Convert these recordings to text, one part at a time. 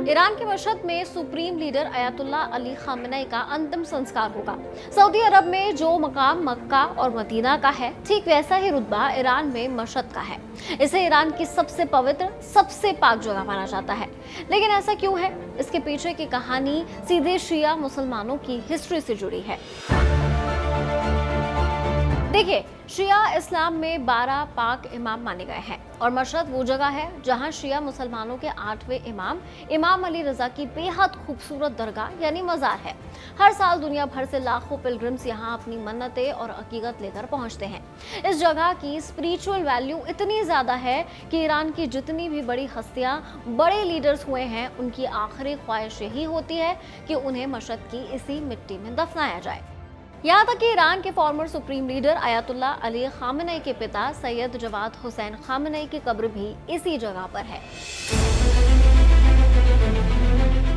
Iran के Mashhad में supreme leader Ayatollah Ali Khamenei का अंतिम संस्कार होगा। सऊदी अरब में जो मकाम मक्का और मदीना का है, ठीक वैसा ही रुतबा ईरान में मशहद का है। इसे ईरान की सबसे पवित्र, सबसे पाक जगह माना जाता है। लेकिन ऐसा क्यों है? इसके पीछे की कहानी सीधे शिया मुसलमानों की हिस्ट्री से जुड़ी है। देखिए, शिया इस्लाम में 12 पाक इमाम माने गए हैं और मशहद वो जगह है जहां शिया मुसलमानों के 8वें इमाम इमाम अली रजा की बेहद खूबसूरत दरगाह यानी मज़ार है। हर साल दुनिया भर से लाखों पिलग्रिम्स यहां अपनी मन्नतें और अकीकत लेकर पहुंचते हैं। इस जगह की स्पिरिचुअल वैल्यू इतनी ज़्यादा है कि ईरान की जितनी भी बड़ी हस्तियां, बड़े लीडर्स हुए हैं, उनकी आखिरी ख्वाहिश यही होती है कि उन्हें मशहद की इसी मिट्टी में दफनाया जाए। यहाँ तक कि ईरान के former supreme leader Ayatollah Ali Khamenei के पिता सैयद जवाद हुसैन खामेनेई की कब्र भी इसी जगह पर है।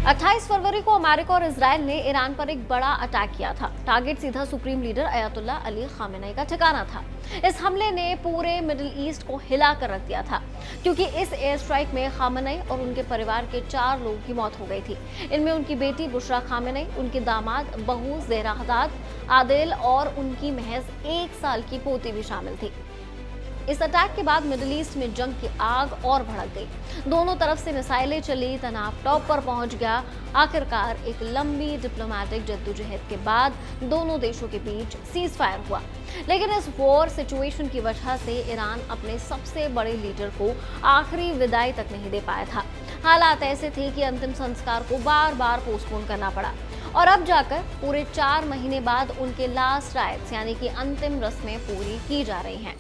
28 फरवरी को अमेरिका और इजराइल ने ईरान पर एक बड़ा अटैक किया था। टारगेट सीधा supreme leader Ayatollah Ali Khamenei का ठिकाना था। इस हमले ने पूरे मिडिल ईस्ट को हिला कर रख दिया था, क्योंकि इस एयर स्ट्राइक में खामेनेई और उनके परिवार के 4 लोगों की मौत हो गई थी। इनमें उनकी बेटी बुशरा खामेनेई, उनके दामाद बहू ज़हरा हदाद आदिल और उनकी महज 1 साल की पोती भी शामिल थी। इस अटैक के बाद मिडिल ईस्ट में जंग की आग और भड़क गई। दोनों तरफ से मिसाइलें चली, तनाव टॉप पर पहुंच गया। आखिरकार एक लंबी डिप्लोमेटिक जद्दोजहद के बाद दोनों देशों के बीच सीज फायर हुआ। लेकिन इस वॉर सिचुएशन की वजह से ईरान अपने सबसे बड़े लीडर को आखिरी विदाई तक नहीं दे पाया था। हालात ऐसे थे कि अंतिम संस्कार को बार बार पोस्टपोन करना पड़ा और अब जाकर पूरे 4 महीने बाद उनके लास्ट राइट्स यानी कि अंतिम रस्में पूरी की जा रही हैं।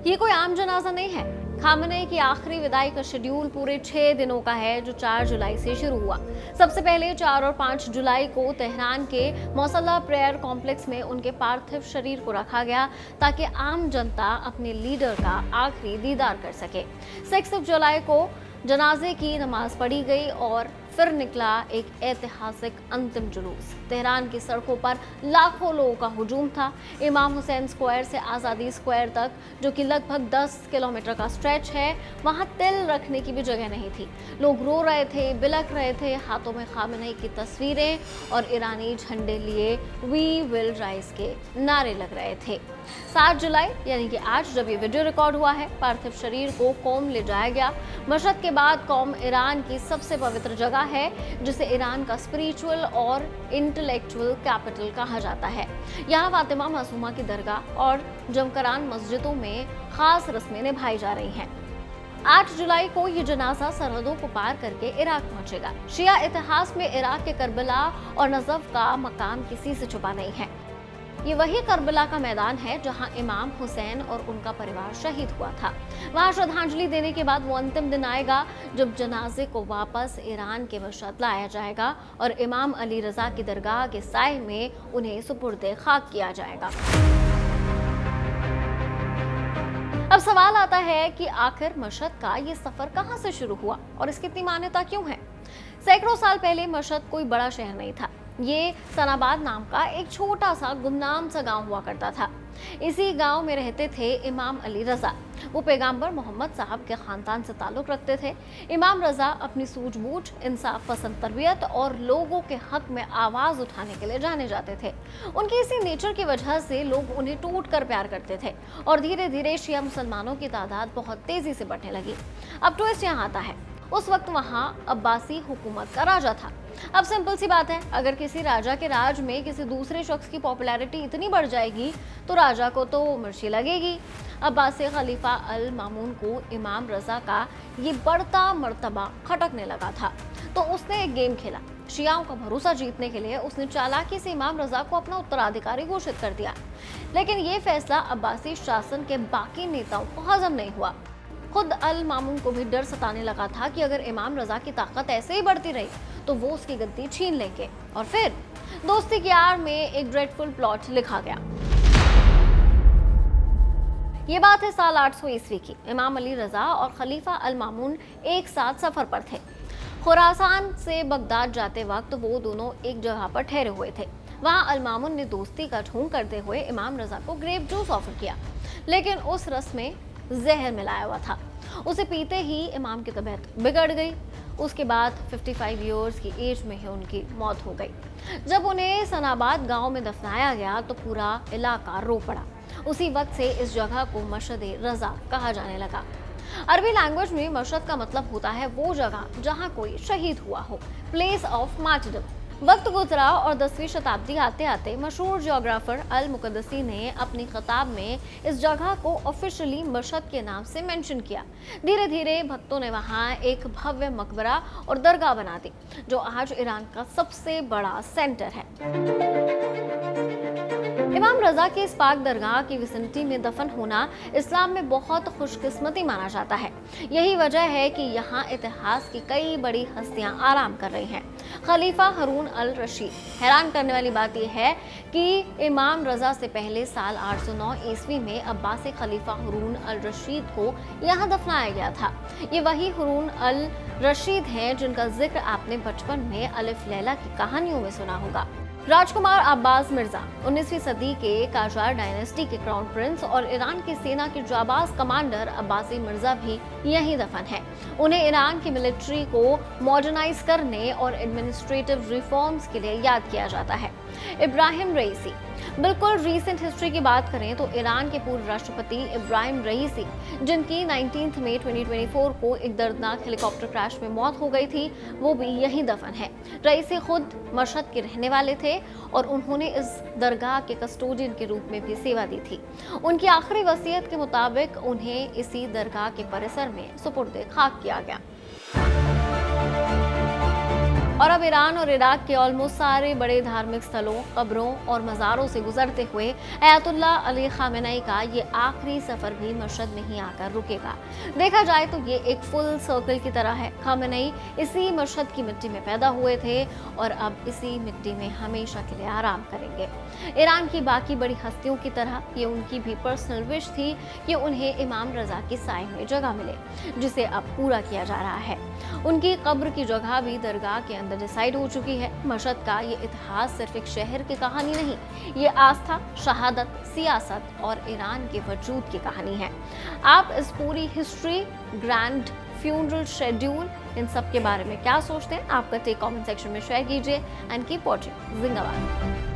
ये कोई आम जनाजा नहीं है। खामेनेई की आखिरी विदाई का शेड्यूल पूरे 6 दिनों का है, जो 4 जुलाई से शुरू हुआ। सबसे पहले 4 और 5 जुलाई को तेहरान के मौसल्ला प्रेयर कॉम्प्लेक्स में उनके पार्थिव शरीर को रखा गया, ताकि आम जनता अपने लीडर का आखिरी दीदार कर सके। 6 जुलाई को जनाजे की नमाज पढ़ी गई और फिर निकला एक ऐतिहासिक अंतिम जुलूस। तेहरान की सड़कों पर लाखों लोगों का हुजूम था। इमाम हुसैन स्क्वायर से आज़ादी स्क्वायर तक, जो कि लगभग 10 किलोमीटर का स्ट्रेच है, वहां तिल रखने की भी जगह नहीं थी। लोग रो रहे थे, बिलख रहे थे, हाथों में खामेनेई की तस्वीरें और ईरानी झंडे लिए वी विल राइज के नारे लग रहे थे। 7 जुलाई यानी कि आज जब ये वीडियो रिकॉर्ड हुआ है, पार्थिव शरीर को कौम ले जाया गया। मशहद के बाद कौम ईरान की सबसे पवित्र जगह है, जिसे ईरान का स्पिरिचुअल और इंटेलेक्चुअल कैपिटल कहा जाता है। यहाँ फातिमा मासूमा की दरगाह और जमकरान मस्जिदों में खास रस्में निभाई जा रही हैं। 8 जुलाई को ये जनाजा सरहदों को पार करके इराक पहुंचेगा। शिया इतिहास में इराक के करबला और नजफ का मकाम किसी से छुपा नहीं है। ये वही करबला का मैदान है जहां इमाम हुसैन और उनका परिवार शहीद हुआ था। वहां श्रद्धांजलि देने के बाद वो अंतिम दिन आएगा जब जनाजे को वापस ईरान के मशहद लाया जाएगा और इमाम अली रजा की दरगाह के साए में उन्हें सुपुर्दे खाक किया जाएगा। अब सवाल आता है कि आखिर मशहद का ये सफर कहां से शुरू हुआ और इसकी इतनी मान्यता क्यों है? सैकड़ों साल पहले मशहद कोई बड़ा शहर नहीं था। ये सनाबाद नाम का एक छोटा सा गुमनाम सा गांव हुआ करता था। इसी गांव में रहते थे इमाम अली रजा। वो पैगंबर मोहम्मद साहब के खानदान से ताल्लुक रखते थे। इमाम रजा अपनी सूझबूझ, इंसाफ पसंद तरबियत और लोगों के हक में आवाज उठाने के लिए जाने जाते थे। उनकी इसी नेचर की वजह से लोग उन्हें टूट कर प्यार करते थे और धीरे धीरे शिया मुसलमानों की तादाद बहुत तेजी से बढ़ने लगी। अब ट्विस्ट यहाँ आता है, उस वक्त वहाँ अब्बासी हुकूमत का राजा था। अब सिंपल सी बात है, अगर किसी राजा के राज में किसी दूसरे शख्स की पॉपुलैरिटी इतनी बढ़ जाएगी तो राजा को तो मिर्ची लगेगी। अब्बासी खलीफा अल मामून को इमाम रजा का ये बढ़ता मर्तबा खटकने लगा था, तो उसने एक गेम खेला। शियाओं का भरोसा जीतने के लिए उसने चालाकी से इमाम रजा को अपना उत्तराधिकारी घोषित कर दिया। लेकिन ये फैसला अब्बासी शासन के बाकी नेताओं को हजम नहीं हुआ। खुद अल मामून को भी डर सताने लगा था कि अगर इमाम रजा की ताकत ऐसे ही बढ़ती रही तो वो उसकी गद्दी छीन लेंगे। और फिर दोस्ती की आड़ में एक ड्रेडफुल प्लॉट लिखा गया। ये बात है साल 800 ईस्वी की। इमाम अली रजा और खलीफा अल मामून एक साथ सफर पर थे। खुरासान से बगदाद जाते वक्त वो दोनों एक जगह पर ठहरे हुए थे। वहां अल मामून ने दोस्ती का ढोंग करते हुए इमाम रजा को ग्रेप जूस ऑफर किया, लेकिन उस रस्म में जहर मिलाया हुआ था। उसे पीते ही इमाम की तबीयत बिगड़ गई। उसके बाद 55 ईयर्स की एज में ही उनकी मौत हो गई। जब उन्हें सनाबाद गांव में दफनाया गया तो पूरा इलाका रो पड़ा। उसी वक्त से इस जगह को मशद-ए-रज़ा कहा जाने लगा। अरबी लैंग्वेज में मशद का मतलब होता है वो जगह जहां कोई शहीद हुआ हो, प्लेस ऑफ मार्टिरडम। वक्त गुजरा और 10वीं शताब्दी आते आते मशहूर जियोग्राफर अल मुकद्दसी ने अपनी किताब में इस जगह को ऑफिशियली मशद के नाम से मेंशन किया। धीरे धीरे भक्तों ने वहां एक भव्य मकबरा और दरगाह बना दी, जो आज ईरान का सबसे बड़ा सेंटर है। इमाम रजा की इस पाक दरगाह की विसिनिटी में दफन होना इस्लाम में बहुत खुशकिस्मती माना जाता है। यही वजह है कि यहाँ इतिहास की कई बड़ी हस्तियां आराम कर रही हैं। खलीफा हारून अल रशीद। हैरान करने वाली बात यह है कि इमाम रजा से पहले साल 809 ईस्वी में अब्बासी खलीफा हारून अल रशीद को यहाँ दफनाया गया था। ये वही हारून अल रशीद हैं जिनका जिक्र आपने बचपन में अलिफ लैला की कहानियों में सुना होगा। राजकुमार अब्बास मिर्जा 19वीं सदी के काजार डायनेस्टी के क्राउन प्रिंस और ईरान की सेना के जाबाज कमांडर अब्बासी मिर्जा भी यहीं दफन है। उन्हें ईरान की मिलिट्री को मॉडर्नाइज करने और एडमिनिस्ट्रेटिव रिफॉर्म्स के लिए याद किया जाता है। इब्राहिम रईसी। बिल्कुल रीसेंट हिस्ट्री की बात करें तो ईरान के पूर्व राष्ट्रपति इब्राहिम रईसी, जिनकी 19 मई 2024 को एक दर्दनाक हेलीकॉप्टर क्रैश में मौत हो गई थी, वो भी यहीं दफन है। रईसी खुद मशहद के रहने वाले थे और उन्होंने इस दरगाह के कस्टोडियन के रूप में भी सेवा दी थी। उनकी आखिरी वसीयत के मुताबिक उन्हें इसी दरगाह के परिसर में सुपुर्द खाक किया गया। और अब ईरान और इराक के ऑलमोस्ट सारे बड़े धार्मिक स्थलों, कब्रों और मज़ारों से गुजरते हुए अयातुल्लाह अली खामेनेई का ये आखिरी सफर भी मशहद में ही आकर रुकेगा। देखा जाए तो ये एक फुल सर्कल की तरह है। खामेनेई इसी मशहद की मिट्टी में पैदा हुए थे और अब इसी मिट्टी में हमेशा के लिए आराम करेंगे। ईरान की बाकी बड़ी हस्तियों की तरह ये उनकी भी पर्सनल विश थी कि उन्हें इमाम रजा की साए में जगह मिले, जिसे अब पूरा किया जा रहा है। उनकी कब्र की जगह भी दरगाह के अंदर डिसाइड हो चुकी है। मशहद का ये इतिहास सिर्फ एक शहर की कहानी नहीं, ये आस्था, शहादत, सियासत और ईरान के वजूद की कहानी है। आप इस पूरी हिस्ट्री, ग्रैंड फ्यूनरल शेड्यूल, इन सब के बारे में क्या सोचते हैं? आपका टेक कमेंट सेक्शन में शेयर कीजिए एंड कीप वॉचिंग जिंदाबाद।